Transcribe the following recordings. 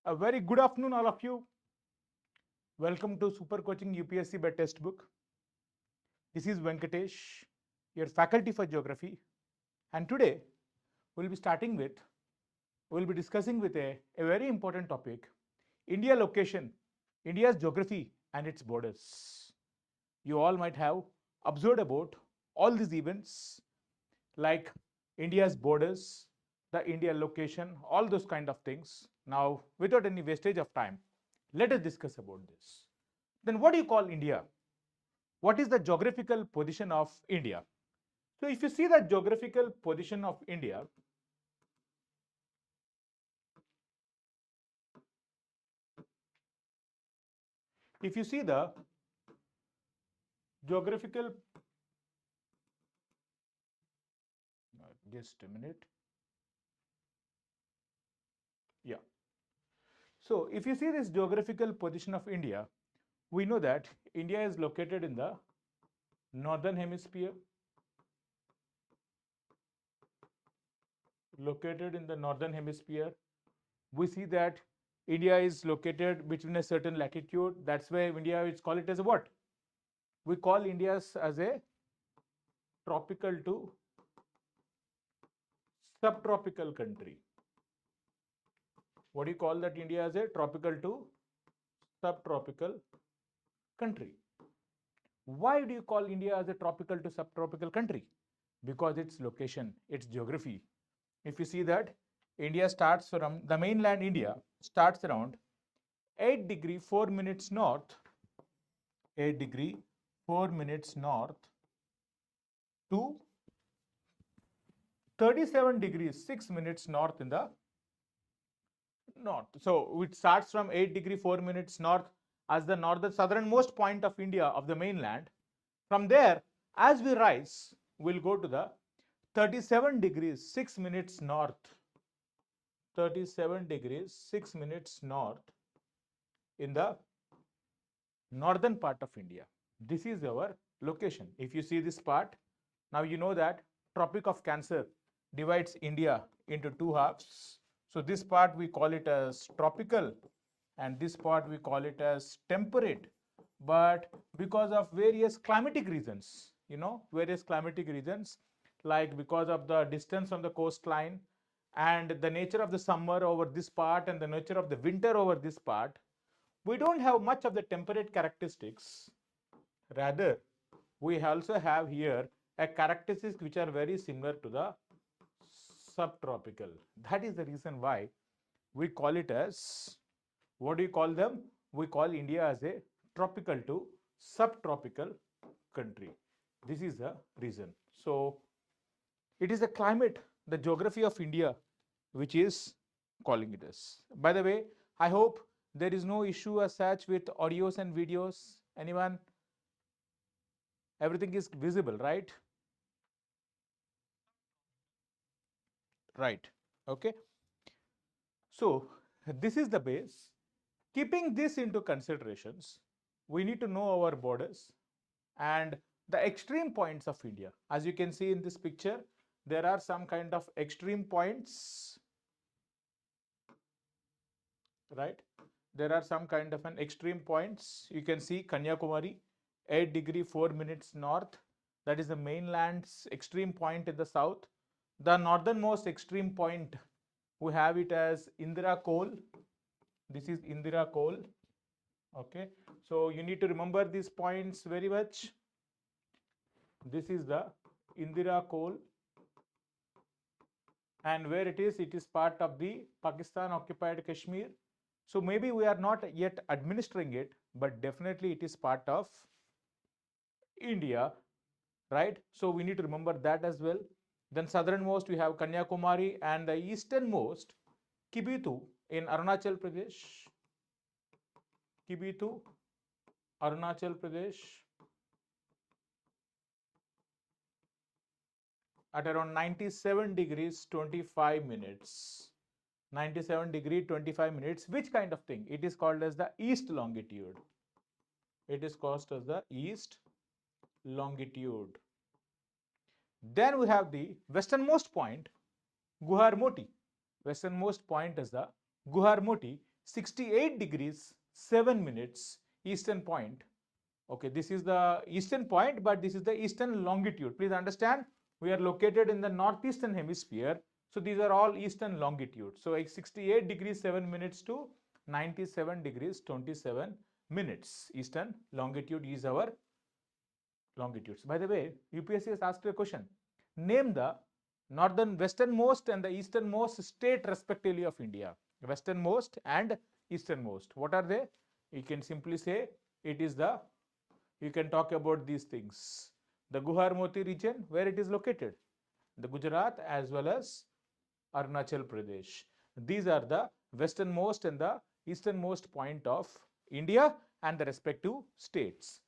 A very good afternoon, all of you. Welcome to Super Coaching UPSC by Textbook. This is Venkatesh, your faculty for geography. And today we'll be discussing with a very important topic, India location, India's geography and its borders. You all might have observed about all these events like India's borders, the India location, all those kind of things. Now, without any wastage of time, let us discuss about this. Then what do you call India? What is the geographical position of India? So if you see the geographical position of India, if you see the geographical, just a minute. Yeah. So if you see this geographical position of India, we know that India is located in the northern hemisphere, we see that India is located between a certain latitude. That's why India is called it as a what? We call India as a tropical to subtropical country. What do you call that? India as a tropical to subtropical country. Why do you call India as a tropical to subtropical country? Because its location, its geography. If you see that India starts from the mainland, India starts around 8 degree 4 minutes north, 8 degree 4 minutes north to 37 degrees 6 minutes north in the north. So it starts from 8 degree 4 minutes north as the southernmost point of India, of the mainland. From there, as we rise, we'll go to the 37 degrees 6 minutes north, 37 degrees 6 minutes north in the northern part of India. This is our location. If you see this part, now you know that Tropic of Cancer divides India into two halves. So this part we call it as tropical and this part we call it as temperate. But because of various climatic reasons, like because of the distance on the coastline and the nature of the summer over this part and the nature of the winter over this part, we don't have much of the temperate characteristics. Rather, we also have here a characteristics which are very similar to the subtropical. That is the reason why we call it as, what do you call them? We call India as a tropical to subtropical country. This is the reason. So it is the climate, the geography of India, which is calling it as. By the way, I hope there is no issue as such with audios and videos. Anyone? Everything is visible, right? Right. Okay. So this is the base. Keeping this into considerations, we need to know our borders and the extreme points of India. As you can see in this picture, there are some kind of extreme points, right? There are some kind of an extreme points. You can see Kanyakumari, 8 degree 4 minutes north. That is the mainland's extreme point in the south. The northernmost extreme point, we have it as Indira Col. This is Indira Col. Okay. So you need to remember these points very much. This is the Indira Col. And where it is part of the Pakistan occupied Kashmir. So maybe we are not yet administering it, but definitely it is part of India, right? So we need to remember that as well. Then southernmost we have Kanyakumari and the easternmost Kibitu in Arunachal Pradesh. Kibitu, Arunachal Pradesh at around 97 degrees 25 minutes. 97 degree 25 minutes. Which kind of thing? It is called as the east longitude. It is called as the east longitude. Then we have the westernmost point, Guharmoti. Westernmost point is the Guharmoti, 68 degrees 7 minutes eastern point. Okay, this is the eastern point, but this is the eastern longitude. Please understand, we are located in the northeastern hemisphere. So these are all eastern longitude. So 68 degrees 7 minutes to 97 degrees 27 minutes eastern longitude is our longitudes. By the way, UPSC has asked a question. Name the northern westernmost and the easternmost state respectively of India. Westernmost and easternmost. What are they? You can simply say it is the, you can talk about these things. The Guharmoti region, where it is located, the Gujarat as well as Arunachal Pradesh. These are the westernmost and the easternmost point of India and the respective states.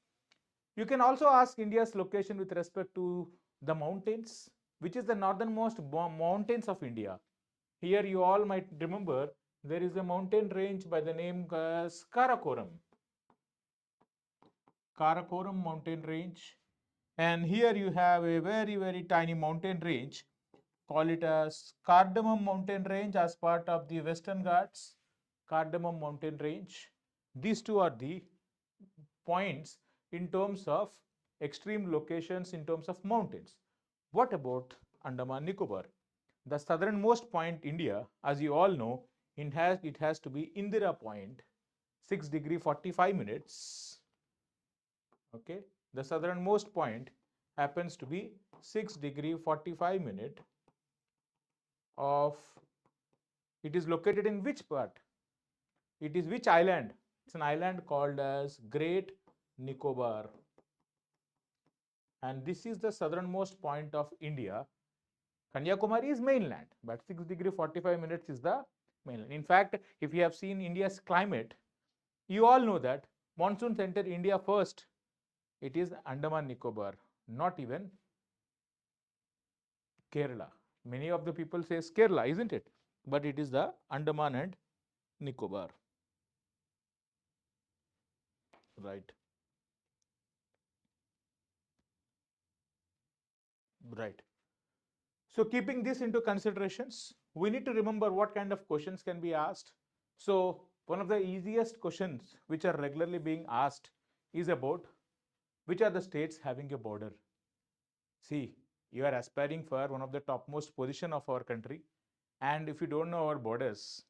You can also ask India's location with respect to the mountains, which is the northernmost mountains of India. Here you all might remember there is a mountain range by the name as Karakoram. Karakoram mountain range. And here you have a very tiny mountain range. Call it as Cardamom mountain range as part of the Western Ghats. Cardamom mountain range. These two are the points in terms of extreme locations in terms of mountains. What about Andaman Nicobar? The southernmost point India, as you all know, it has to be Indira Point, 6 degree 45 minutes. Okay, the southernmost point happens to be 6 degree 45 minute of, it is located in which part? It is which island? It's an island called as Great Nicobar. And this is the southernmost point of India. Kanyakumari is mainland, but 6 degree 45 minutes is the mainland. In fact, if you have seen India's climate, you all know that monsoons enter India first. It is Andaman Nicobar, not even Kerala. Many of the people say Kerala, isn't it? But it is the Andaman and Nicobar. Right. Right. So keeping this into considerations, we need to remember what kind of questions can be asked. So one of the easiest questions which are regularly being asked is about which are the states having a border. See, you are aspiring for one of the topmost position of our country, and if you don't know our borders,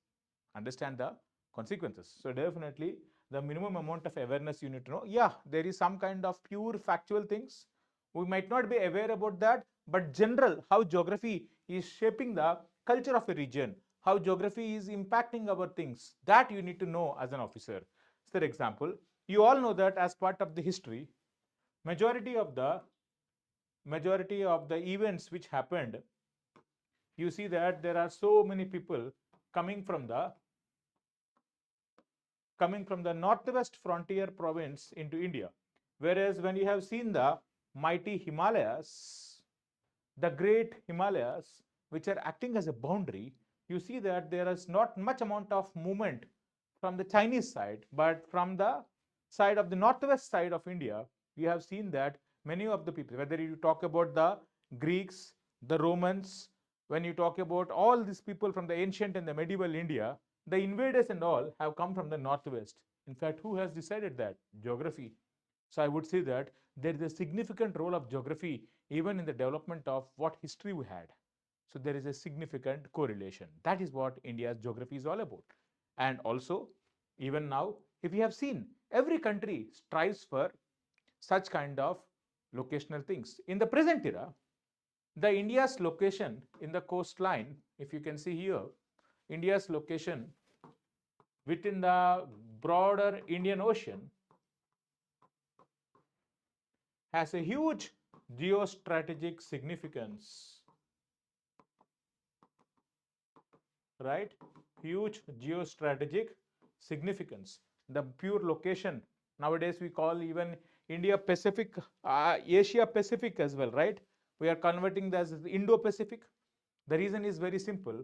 understand the consequences. So definitely the minimum amount of awareness you need to know. Yeah, there is some kind of pure factual things. We might not be aware about that, but general, how geography is shaping the culture of a region, how geography is impacting our things, that you need to know as an officer. For example, you all know that as part of the history, majority of the events which happened, you see that there are so many people coming from the northwest frontier province into India. Whereas when you have seen the mighty Himalayas, the great Himalayas, which are acting as a boundary, you see that there is not much amount of movement from the Chinese side, but from the side of the northwest side of India, we have seen that many of the people, whether you talk about the Greeks, the Romans, when you talk about all these people from the ancient and the medieval India, the invaders and all have come from the northwest. In fact, who has decided that? Geography. So I would say that there is a significant role of geography even in the development of what history we had. So there is a significant correlation. That is what India's geography is all about. And also, even now, if you have seen, every country strives for such kind of locational things. In the present era, the India's location in the coastline, if you can see here, India's location within the broader Indian Ocean has a huge geostrategic significance, right? Huge geostrategic significance. The pure location, nowadays we call even India Pacific, Asia Pacific as well, right? We are converting this as Indo-Pacific. The reason is very simple.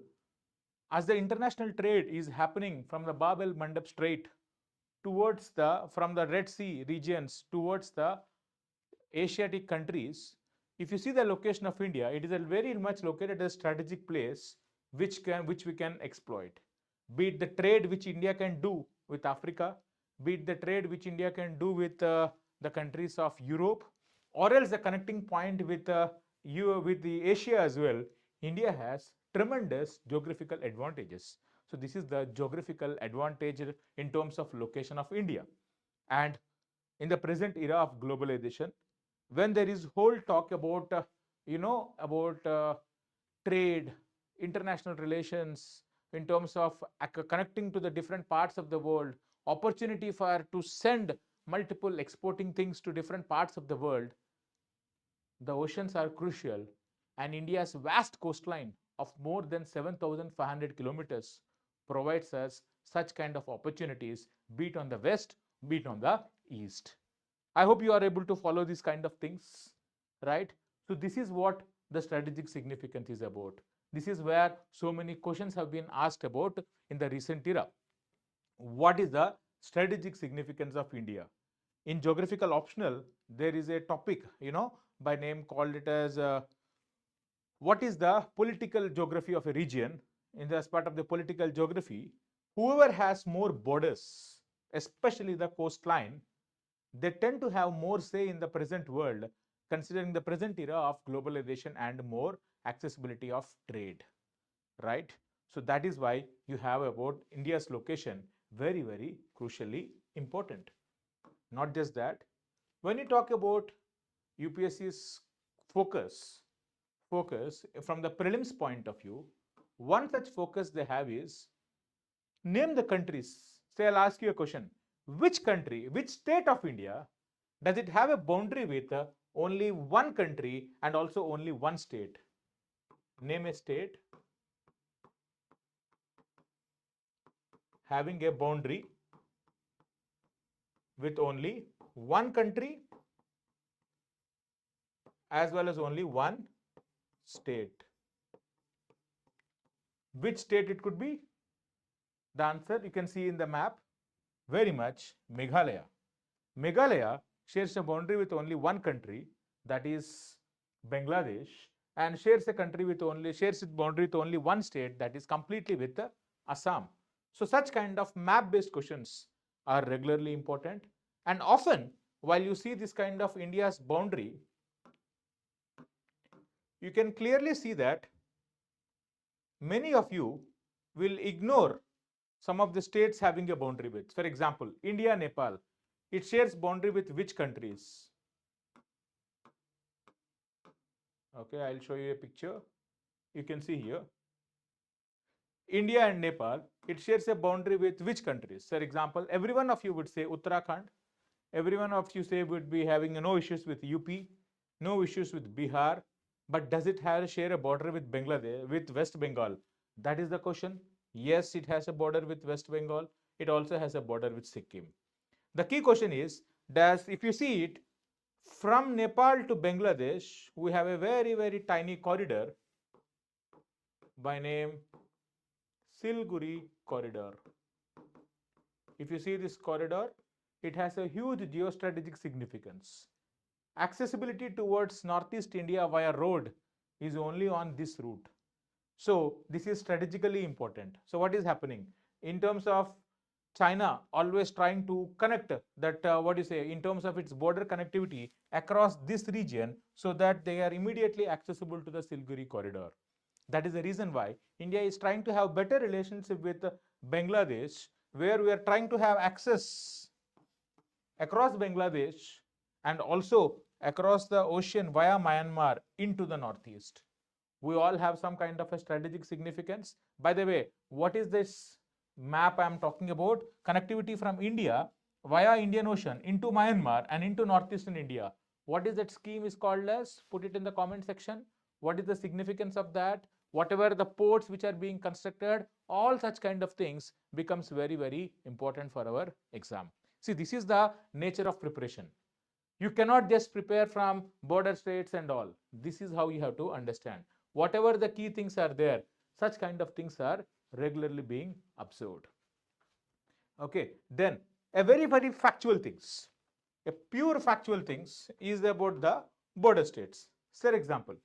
As the international trade is happening from the Bab el Mandab Strait towards from the Red Sea regions towards the Asiatic countries, if you see the location of India, it is a very much located at a strategic place which we can exploit. be it the trade which India can do with Africa, be it the trade which India can do with the countries of Europe, or else the connecting point with with the Asia as well. India has tremendous geographical advantages. So this is the geographical advantage in terms of location of India. And in the present era of globalization, when there is whole talk about about trade, international relations, in terms of connecting to the different parts of the world, opportunity for to send multiple exporting things to different parts of the world, the oceans are crucial, and India's vast coastline of more than 7,500 kilometers provides us such kind of opportunities, be it on the west, be it on the east. I hope you are able to follow these kind of things, right? So this is what the strategic significance is about. This is where so many questions have been asked about in the recent era. What is the strategic significance of India? In geographical optional, there is a topic, by name called it as what is the political geography of a region. In the part of the political geography, whoever has more borders, especially the coastline, they tend to have more say in the present world, considering the present era of globalization and more accessibility of trade, right? So that is why you have about India's location very, very crucially important. Not just that, when you talk about UPSC's focus from the prelims point of view, one such focus they have is name the countries. Say I'll ask you a question. Which country, which state of India does it have a boundary with only one country and also only one state? Name a state having a boundary with only one country as well as only one state. Which state it could be? The answer you can see in the map, very much Meghalaya. Meghalaya shares a boundary with only one country, that is Bangladesh, and shares its boundary with only one state, that is completely with Assam. So such kind of map-based questions are regularly important, and often while you see this kind of India's boundary, you can clearly see that many of you will ignore some of the states having a boundary with. For example, India, Nepal, it shares boundary with which countries? Okay, I'll show you a picture. You can see here. India and Nepal, it shares a boundary with which countries? For example, every one of you would say Uttarakhand. Every one of you say would be having no issues with UP, no issues with Bihar. But does it share a border with Bangladesh, with West Bengal? That is the question. Yes, it has a border with West Bengal. It also has a border with Sikkim. The key question is, if you see it, from Nepal to Bangladesh, we have a very, very tiny corridor by name Siliguri corridor. If you see this corridor, it has a huge geostrategic significance. Accessibility towards Northeast India via road is only on this route. So this is strategically important. So what is happening? In terms of China always trying to connect that, in terms of its border connectivity across this region so that they are immediately accessible to the Siliguri corridor. That is the reason why India is trying to have better relationship with Bangladesh, where we are trying to have access across Bangladesh and also across the ocean via Myanmar into the northeast. We all have some kind of a strategic significance. By the way, what is this map I am talking about? Connectivity from India via Indian Ocean into Myanmar and into northeastern India. What is that scheme is called as? Put it in the comment section. What is the significance of that? Whatever the ports which are being constructed, all such kind of things becomes very, very important for our exam. See, this is the nature of preparation. You cannot just prepare from border states and all. This is how you have to understand. Whatever the key things are there, such kind of things are regularly being observed. Okay, then a very, very factual things. A pure factual things is about the border states. For example,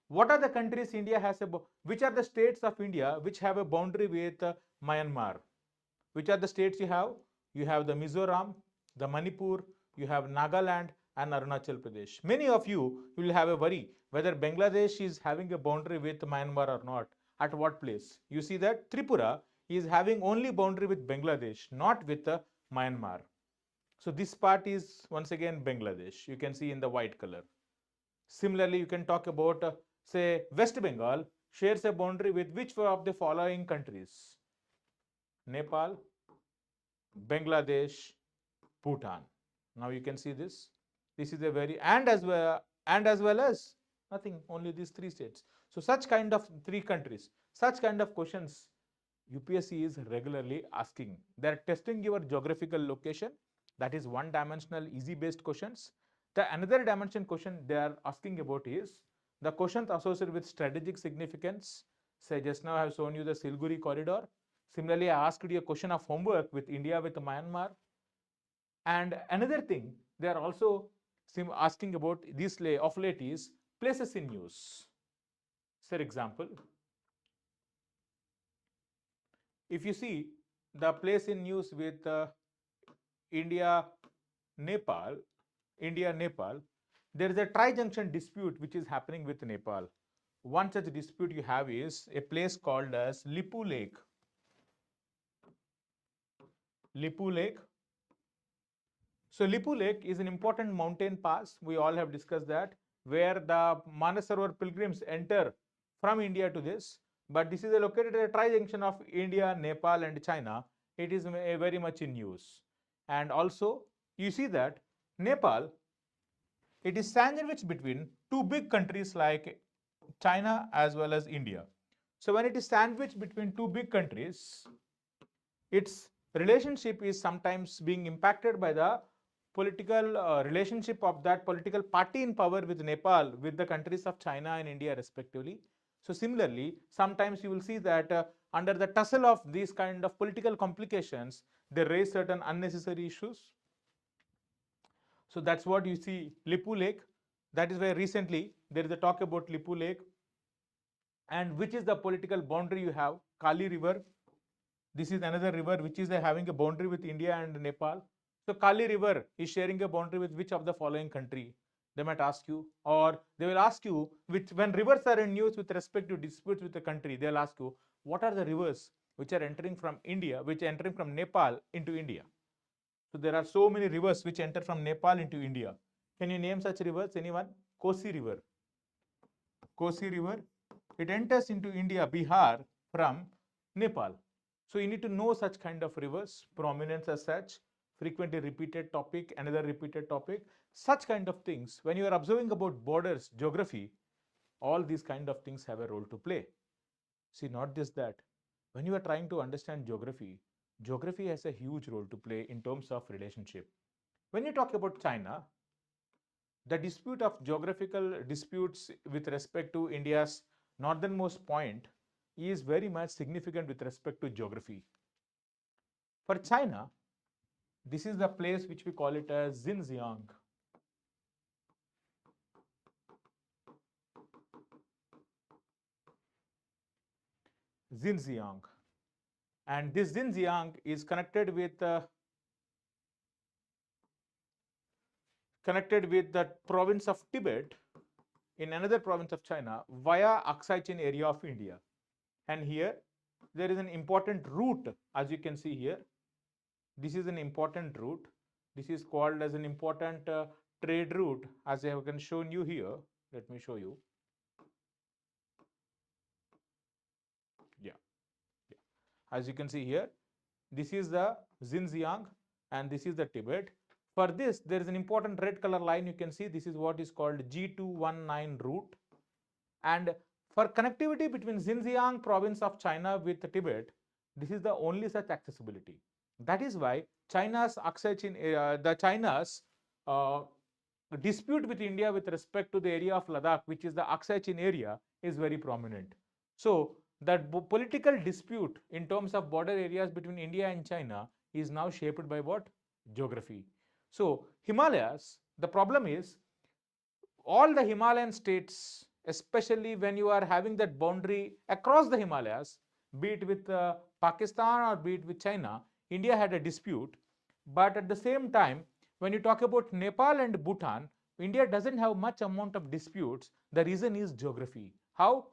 what are the countries India has which are the states of India which have a boundary with Myanmar. Which are the states you have? You have the Mizoram, the Manipur, you have Nagaland and Arunachal Pradesh. Many of you will have a worry whether Bangladesh is having a boundary with Myanmar or not. At what place? You see that Tripura is having only boundary with Bangladesh, not with Myanmar. So this part is once again Bangladesh. You can see in the white color. Similarly, you can talk about say West Bengal shares a boundary with which of the following countries? Nepal, Bangladesh, Bhutan. Now you can see this. This is a very and as well as nothing, only these three states. So such kind of three countries, such kind of questions UPSC is regularly asking. They are testing your geographical location. That is one dimensional easy based questions. The another dimension question they are asking about is the questions associated with strategic significance. Say just now I have shown you the Siliguri corridor. Similarly, I asked you a question of homework with India with Myanmar. And another thing they are also asking about this of late is places in news. For example, if you see the place in news with India, Nepal, there is a tri-junction dispute which is happening with Nepal. One such dispute you have is a place called as Lipu Lake. Lipu Lake. So Lipu Lake is an important mountain pass. We all have discussed that, where the Manasarovar pilgrims enter from India to this. But this is located at a tri-junction of India, Nepal and China. It is very much in use. And also you see that Nepal, it is sandwiched between two big countries like China as well as India. So when it is sandwiched between two big countries, its relationship is sometimes being impacted by the political relationship of that political party in power with Nepal, with the countries of China and India respectively. So similarly, sometimes you will see that under the tussle of these kind of political complications, they raise certain unnecessary issues. So that's what you see Lipu Lake. That is why recently there is a talk about Lipu Lake. And which is the political boundary you have? Kali River. This is another river which is having a boundary with India and Nepal. So Kali River is sharing a boundary with which of the following country? They might ask you, or they will ask you, which when rivers are in news with respect to disputes with the country, they'll ask you, what are the rivers which are entering from India, which are entering from Nepal into India? So there are so many rivers which enter from Nepal into India. Can you name such rivers? Anyone? Kosi River. Kosi River. It enters into India, Bihar from Nepal. So you need to know such kind of rivers, prominence as such, frequently repeated topic, another repeated topic, such kind of things. When you are observing about borders, geography, all these kind of things have a role to play. See, not just that. When you are trying to understand geography, geography has a huge role to play in terms of relationship. When you talk about China, the dispute of geographical disputes with respect to India's northernmost point is very much significant with respect to geography. For China, this is the place which we call it as Xinjiang. Xinjiang. And this Xinjiang is connected with the province of Tibet in another province of China via Aksai Chin area of India. And here there is an important route, as you can see here. This is an important route. This is called as an important trade route, as I have shown you here. Let me show you. Yeah. As you can see here, this is the Xinjiang and this is the Tibet. For this, there is an important red color line. You can see this is what is called G219 route. And for connectivity between Xinjiang province of China with Tibet, this is the only such accessibility. That is why China's dispute with India with respect to the area of Ladakh, which is the Aksai Chin area, is very prominent. So that political dispute in terms of border areas between India and China is now shaped by what? Geography. So Himalayas, the problem is all the Himalayan states, especially when you are having that boundary across the Himalayas, be it with Pakistan or be it with China, India had a dispute. But at the same time, when you talk about Nepal and Bhutan, India doesn't have much amount of disputes. The reason is geography. How?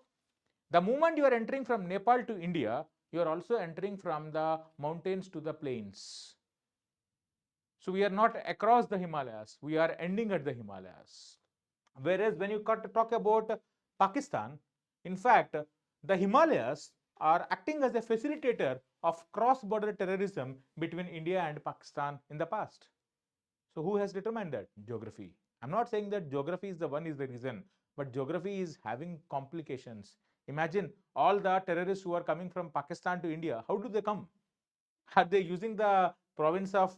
The moment you are entering from Nepal to India, you are also entering from the mountains to the plains. So we are not across the Himalayas, we are ending at the Himalayas. Whereas when you talk about Pakistan, in fact, the Himalayas are acting as a facilitator of cross-border terrorism between India and Pakistan in the past. So who has determined that? Geography. I'm not saying that geography is the reason, but geography is having complications. Imagine all the terrorists who are coming from Pakistan to India. How do they come? Are they using the province of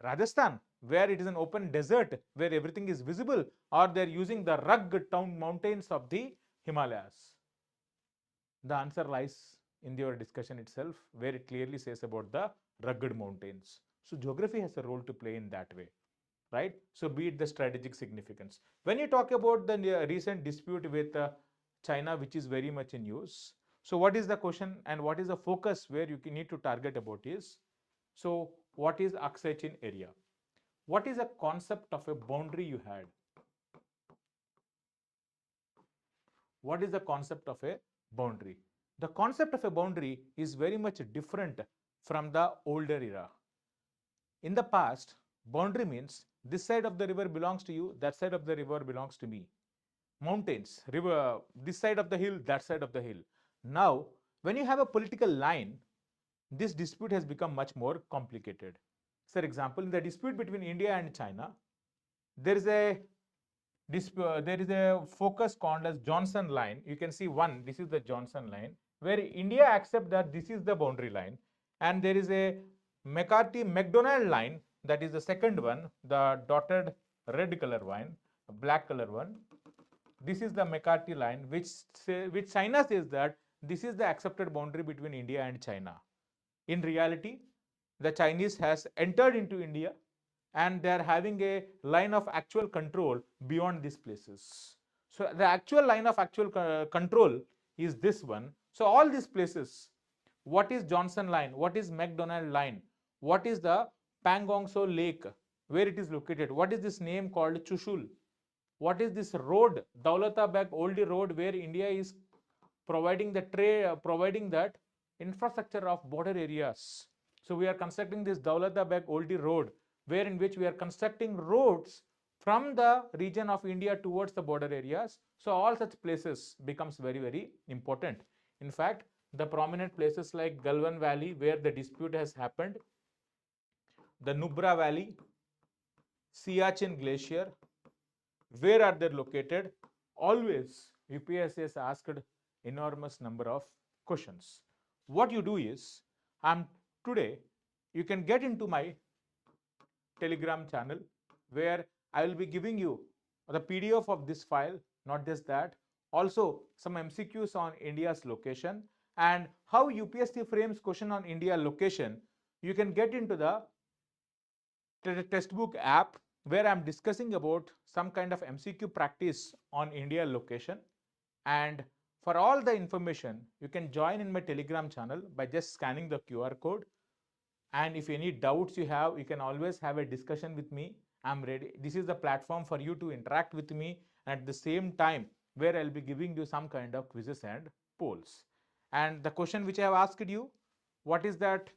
Rajasthan, where it is an open desert, where everything is visible, or they're using the rugged mountains of the Himalayas? The answer lies in your discussion itself, where it clearly says about the rugged mountains. So geography has a role to play in that way, right? So be it the strategic significance. When you talk about the recent dispute with China, which is very much in use, so what is the question and what is the focus where you need to target about is, so what is Aksai-Chin area? What is the concept of a boundary you had? What is the concept of a boundary? The concept of a boundary is very much different from the older era. In the past, boundary means this side of the river belongs to you, that side of the river belongs to me. Mountains, river, this side of the hill, that side of the hill. Now, when you have a political line, this dispute has become much more complicated. For example, in the dispute between India and China, there is a focus called as Johnson line. You can see one, this is the Johnson line, where India accepts that this is the boundary line, and there is a McCarthy-McDonald line, that is the second one, the dotted red color one, black color one. This is the McCarthy line, which China says that this is the accepted boundary between India and China. In reality, the Chinese has entered into India and they are having a line of actual control beyond these places. So the actual line of actual control is this one. So all these places, what is Johnson line? What is McDonald line? What is the Pangongso Lake? Where it is located? What is this name called Chushul? What is this road, Daulatabad Oldie Road, where India is providing the providing that infrastructure of border areas? So we are constructing this Daulatabad Oldie Road, where in which we are constructing roads from the region of India towards the border areas. So all such places becomes very, very important. In fact, the prominent places like Galwan Valley, where the dispute has happened, the Nubra Valley, Siachen Glacier, where are they located? Always UPSC has asked enormous number of questions. What you do is, today you can get into my Telegram channel, where I will be giving you the PDF of this file. Not just that, also some MCQs on India's location and how UPSC frames question on India location. You can get into the textbook app, where I'm discussing about some kind of MCQ practice on India location. And for all the information, you can join in my Telegram channel by just scanning the QR code. And if any doubts you have, you can always have a discussion with me. I'm ready. This is the platform for you to interact with me, and at the same time, where I'll be giving you some kind of quizzes and polls. And the question which I have asked you, what is that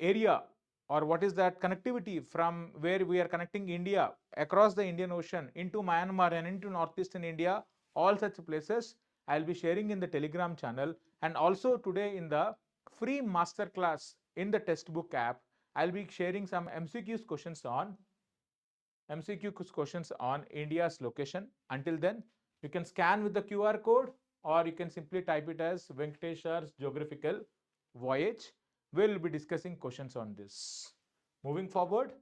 area, or what is that connectivity from where we are connecting India across the Indian Ocean into Myanmar and into northeastern India? All such places I'll be sharing in the Telegram channel, and also today in the free masterclass in the textbook app, I'll be sharing some MCQ questions on India's location. Until then, you can scan with the QR code, or you can simply type it as Venkatesh's geographical voyage. We'll be discussing questions on this. Moving forward,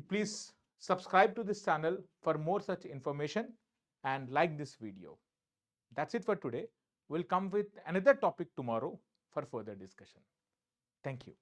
please subscribe to this channel for more such information and like this video. That's it for today. We'll come with another topic tomorrow for further discussion. Thank you.